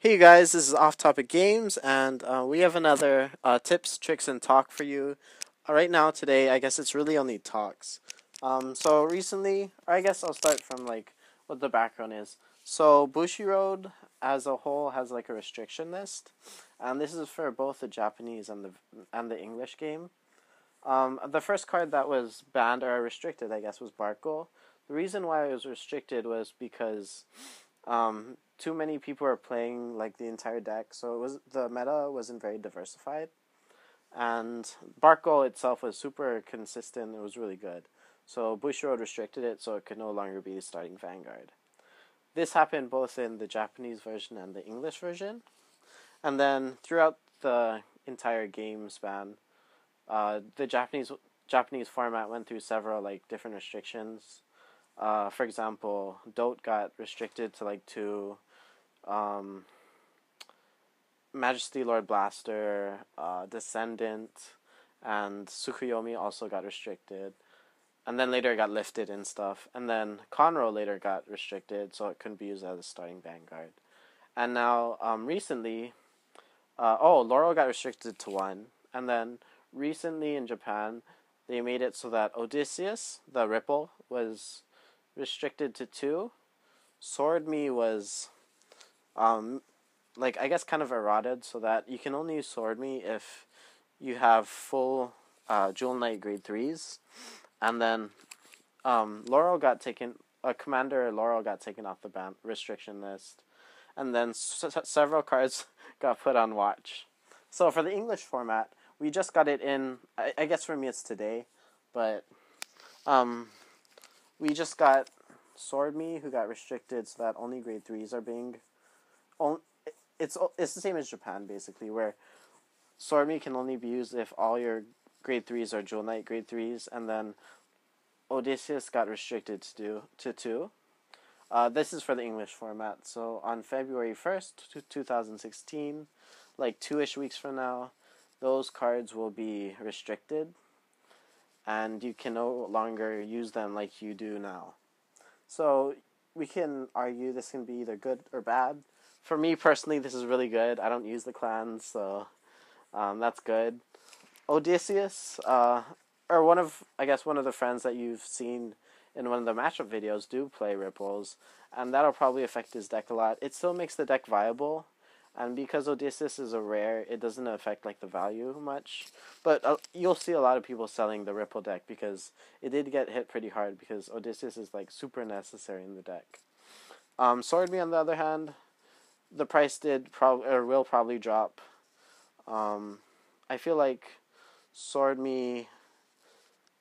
Hey guys, this is Off Topic Games, and we have another tips, tricks, and talk for you. Right now, today, I guess it's really only talks. So recently, or I guess I'll start from like what the background is. So Bushiroad as a whole has like a restriction list, and this is for both the Japanese and the English game. The first card that was banned or restricted, I guess, was Barkle. The reason why it was restricted was because too many people are playing like the entire deck, so the meta wasn't very diversified, and Barkle itself was super consistent. It was really good, so Bushiroad restricted it so it could no longer be the starting Vanguard. This happened both in the Japanese version and the English version, and then throughout the entire game span, the Japanese format went through several like different restrictions. For example, Dote got restricted to like two. Majesty Lord Blaster, Descendant, and Tsukuyomi also got restricted. And then later it got lifted and stuff. And then Conroe later got restricted, so it couldn't be used as a starting Vanguard. And now, recently, Laurel got restricted to 1. And then recently in Japan, they made it so that Odysseus, the Ripple, was restricted to 2. Swordmy was I guess kind of eroded, so that you can only use Swordmy if you have full Jewel Knight grade 3s. And then Laurel got taken, Commander Laurel got taken off the ban restriction list. And then several cards got put on watch. So for the English format, we just got it in, I guess for me it's today, but we just got Swordmy, who got restricted so that only grade 3s are being... It's the same as Japan, basically, where Swordmy can only be used if all your grade 3s are Jewel Knight grade 3s, and then Odysseus got restricted to 2. This is for the English format, so on February 1st, 2016, like 2-ish weeks from now, those cards will be restricted, and you can no longer use them like you do now. So we can argue this can be either good or bad. For me personally, this is really good. I don't use the clans, so that's good. Odysseus, or one of the friends that you've seen in one of the matchup videos do play Ripples, and that'll probably affect his deck a lot. It still makes the deck viable, and because Odysseus is a rare, it doesn't affect like the value much. But you'll see a lot of people selling the Ripple deck because it did get hit pretty hard because Odysseus is like super necessary in the deck. Swordmy, on the other hand, the price will probably drop. I feel like Swordmy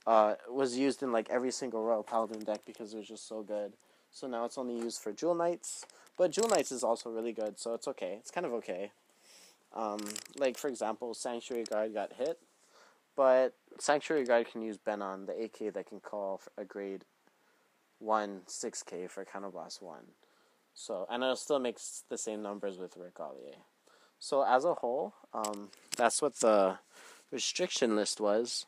was used in like every single Royal Paladin deck because it was just so good. So now it's only used for Jewel Knights, but Jewel Knights is also really good, so it's okay. It's kind of okay. Like for example, Sanctuary Guard got hit, but Sanctuary Guard can use Benon, the AK that can call for a grade 1 6k for Counterblast 1. So, and it still makes the same numbers with Regalia. So as a whole, that's what the restriction list was.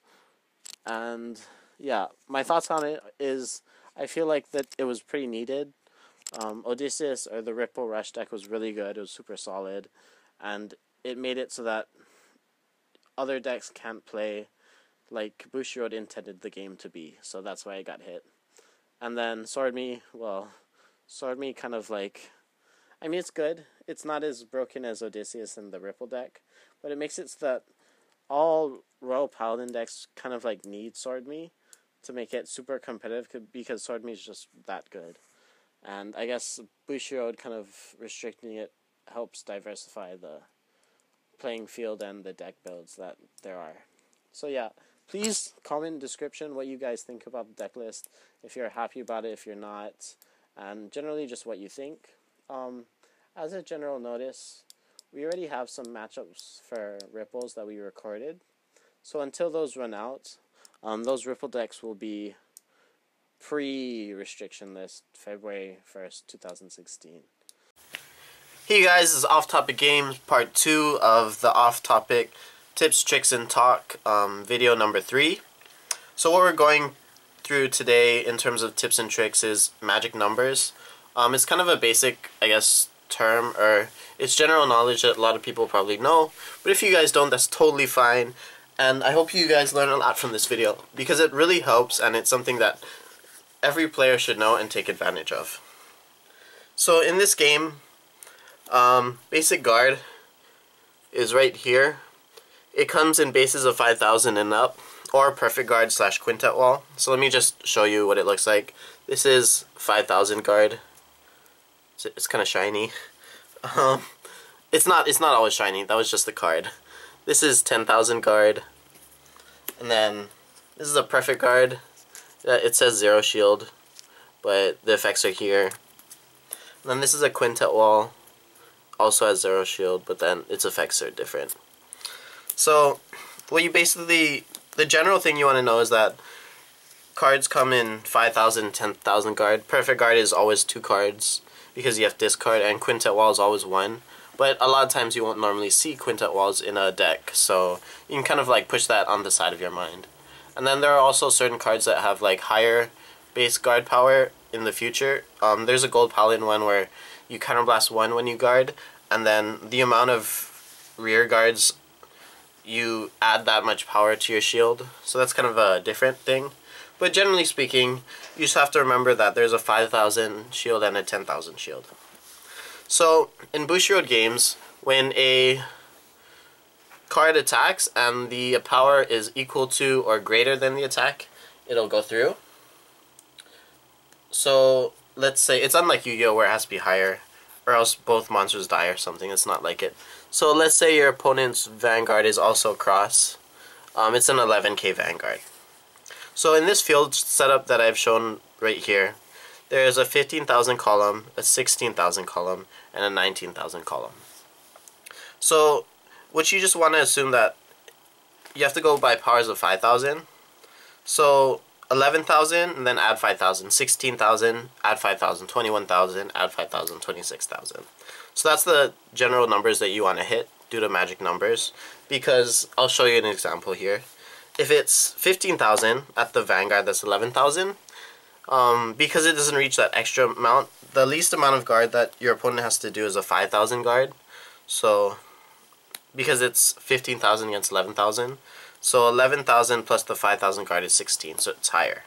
And yeah, my thoughts on it is I feel like that it was pretty needed. Odysseus, or the Ripple Rush deck, was really good. It was super solid. And it made it so that other decks can't play like Bushiroad intended the game to be. So that's why it got hit. And then Swordmy kind of like... I mean, it's good. It's not as broken as Odysseus and the Ripple deck, but it makes it so that all Royal Paladin decks kind of like need Swordmy to make it super competitive because Swordmy is just that good. And I guess Bushiroad kind of restricting it helps diversify the playing field and the deck builds that there are. So yeah, please comment in the description what you guys think about the deck list, if you're happy about it, if you're not, and generally just what you think. As a general notice, we already have some matchups for Ripples that we recorded. So until those run out, those Ripple decks will be pre-restriction list, February 1st, 2016. Hey guys, this is Off Topic Games, part 2 of the Off Topic Tips, Tricks, and Talk video number 3. So what we're going through today in terms of tips and tricks is magic numbers. It's kind of a basic, I guess, term, or it's general knowledge that a lot of people probably know, but if you guys don't, that's totally fine. And I hope you guys learn a lot from this video, because it really helps, and it's something that every player should know and take advantage of. So in this game, basic guard is right here. It comes in bases of 5,000 and up, or perfect guard / quintet wall. So let me just show you what it looks like. This is 5,000 guard. It's kind of shiny. It's not always shiny. That was just the card. This is 10,000 guard, and then this is a perfect guard. It says 0 shield, but the effects are here. And then this is a quintet wall, also has 0 shield, but then its effects are different. So what you basically, the general thing you want to know is that cards come in 5,000, 10,000 guard. Perfect guard is always 2 cards because you have discard, and quintet wall is always 1. But a lot of times you won't normally see quintet walls in a deck, so you can kind of like push that on the side of your mind. And then there are also certain cards that have like higher base guard power in the future. There's a gold paladin one where you counterblast 1 when you guard, and then the amount of rear guards, you add that much power to your shield. So that's kind of a different thing. But generally speaking, you just have to remember that there's a 5,000 shield and a 10,000 shield. So in Bushiroad games, when a card attacks and the power is equal to or greater than the attack, it'll go through. So let's say, it's unlike Yu-Gi-Oh where it has to be higher, or else both monsters die or something. It's not like it. So let's say your opponent's Vanguard is also cross. It's an 11k Vanguard. So in this field setup that I've shown right here, there is a 15,000 column, a 16,000 column, and a 19,000 column. So what you just want to assume that you have to go by powers of 5,000. So 11,000 and then add 5,000, 16,000, add 5,000, 21,000, add 5,000, 26,000. So that's the general numbers that you want to hit due to magic numbers, because I'll show you an example here. If it's 15,000 at the Vanguard, that's 11,000. Because it doesn't reach that extra amount, the least amount of guard that your opponent has to do is a 5,000 guard. So because it's 15,000 against 11,000, so 11,000 plus the 5,000 guard is 16, so it's higher.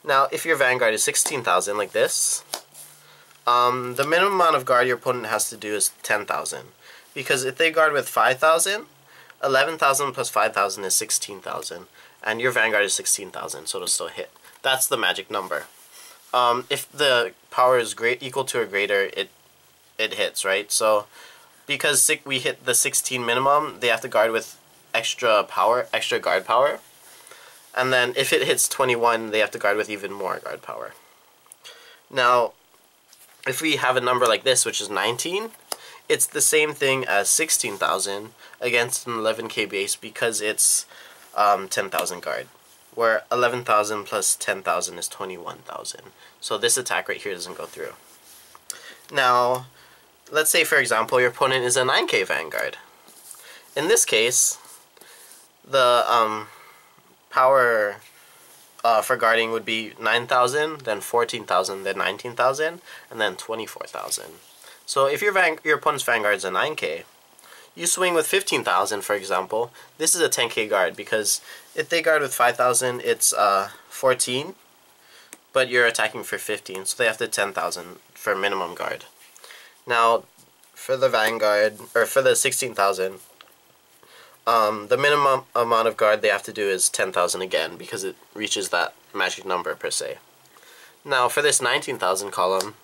Now if your Vanguard is 16,000 like this, the minimum amount of guard your opponent has to do is 10,000, because if they guard with 5,000, 11,000 plus 5,000 is 16,000, and your Vanguard is 16,000, so it'll still hit. That's the magic number. If the power is equal to or greater, it hits, right? So because we hit the 16 minimum, they have to guard with extra power, extra guard power. And then if it hits 21, they have to guard with even more guard power. Now, if we have a number like this, which is 19, it's the same thing as 16,000 against an 11k base, because it's 10,000 guard, where 11,000 plus 10,000 is 21,000. So this attack right here doesn't go through. Now, let's say for example your opponent is a 9k Vanguard. In this case, the power for guarding would be 9,000, then 14,000, then 19,000, and then 24,000. So if your opponent's Vanguard is a 9k, you swing with 15,000, for example. This is a 10k guard, because if they guard with 5,000, it's 14, but you're attacking for 15, so they have to 10,000 for minimum guard. Now, for the Vanguard, or for the 16,000, the minimum amount of guard they have to do is 10,000 again, because it reaches that magic number per se. Now, for this 19,000 column,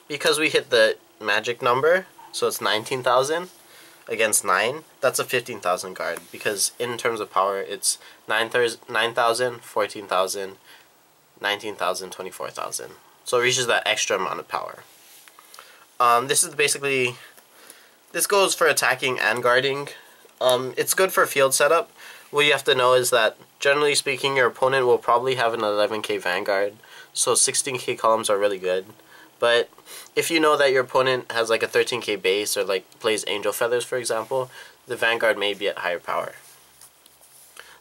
because we hit the magic number, so it's 19,000 against 9, that's a 15,000 guard, because in terms of power, it's 9,000, 14,000, 19,000, 24,000. So it reaches that extra amount of power. This is basically, this goes for attacking and guarding. It's good for field setup. What you have to know is that, generally speaking, your opponent will probably have an 11k Vanguard, so 16k columns are really good. But if you know that your opponent has like a 13k base, or like plays Angel Feathers, for example, the Vanguard may be at higher power.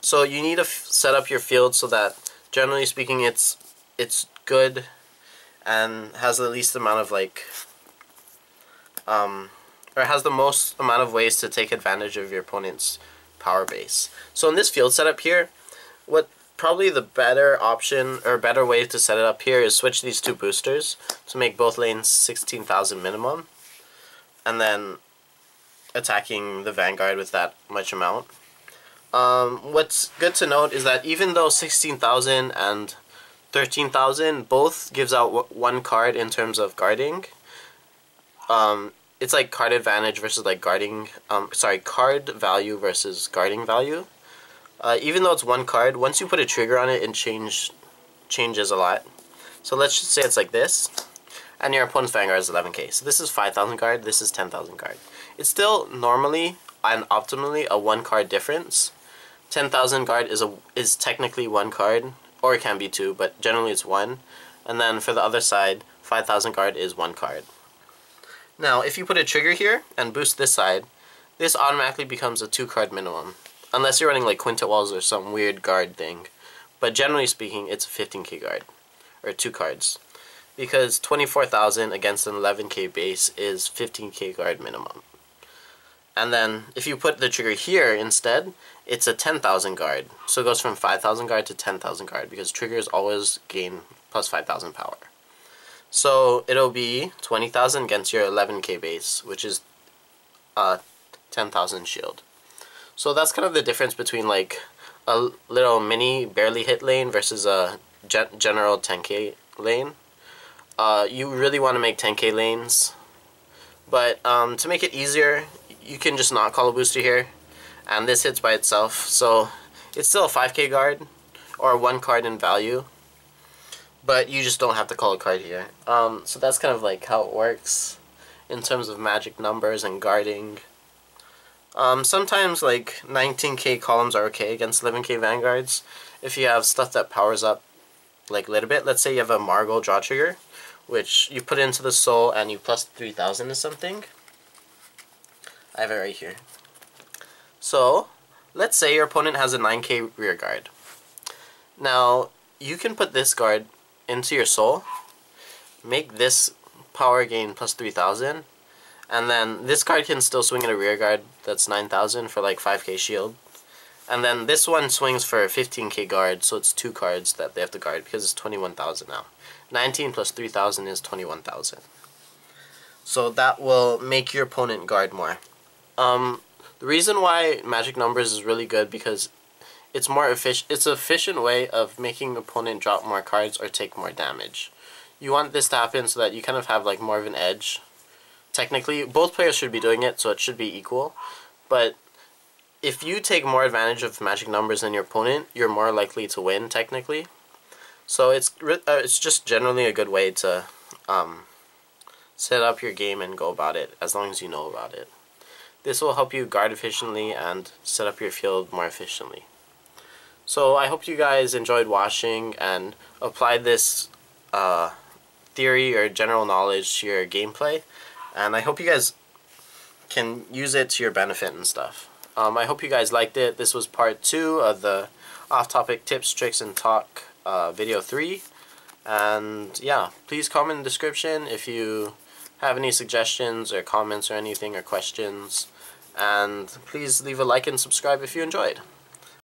So you need to set up your field so that, generally speaking, it's good and has the least amount of like or has the most amount of ways to take advantage of your opponent's power base. So in this field setup here, what probably the better option or better way to set it up here is switch these two boosters to make both lanes 16,000 minimum, and then attacking the Vanguard with that much amount. What's good to note is that even though 16,000 and 13,000 both gives out one card in terms of guarding, it's like card advantage versus like guarding, card value versus guarding value. Even though it's one card, once you put a trigger on it, it changes a lot. So let's just say it's like this, and your opponent's Vanguard is 11k. So this is 5,000 guard, this is 10,000 guard. It's still normally and optimally a one card difference. 10,000 guard is technically one card, or it can be two, but generally it's one. And then for the other side, 5,000 guard is one card. Now, if you put a trigger here and boost this side, this automatically becomes a 2 card minimum. Unless you're running like Quintet Walls or some weird guard thing. But generally speaking, it's a 15k guard. Or 2 cards. Because 24,000 against an 11k base is 15k guard minimum. And then, if you put the trigger here instead, it's a 10,000 guard. So it goes from 5,000 guard to 10,000 guard, because triggers always gain plus 5,000 power. So it'll be 20,000 against your 11k base, which is 10,000 shield. So that's kind of the difference between like a little mini barely hit lane versus a general 10k lane. You really want to make 10k lanes, but to make it easier, you can just not call a booster here, and this hits by itself. So it's still a 5k guard, or 1 card in value, but you just don't have to call a card here. So that's kind of like how it works in terms of magic numbers and guarding. Sometimes like 19k columns are okay against 11k Vanguards if you have stuff that powers up like a little bit. Let's say you have a Margot draw trigger, which you put into the soul and you plus 3,000 or something. I have it right here. So let's say your opponent has a 9k rear guard. Now you can put this guard into your soul, make this power gain plus 3,000, and then this card can still swing in a rear guard that's 9,000 for like 5k shield. And then this one swings for 15k guard, so it's 2 cards that they have to guard because it's 21,000 now. 19 plus 3,000 is 21,000. So that will make your opponent guard more. The reason why magic numbers is really good because it's more efficient. It's an efficient way of making the opponent drop more cards or take more damage. You want this to happen so that you kind of have like more of an edge. Technically, both players should be doing it, so it should be equal. But if you take more advantage of magic numbers than your opponent, you're more likely to win, technically. So it's just generally a good way to set up your game and go about it, as long as you know about it. This will help you guard efficiently and set up your field more efficiently. So I hope you guys enjoyed watching and applied this theory or general knowledge to your gameplay. And I hope you guys can use it to your benefit and stuff. I hope you guys liked it. This was part 2 of the off-topic tips, tricks, and talk video 3. And yeah, please comment in the description if you have any suggestions or comments or anything or questions. And please leave a like and subscribe if you enjoyed.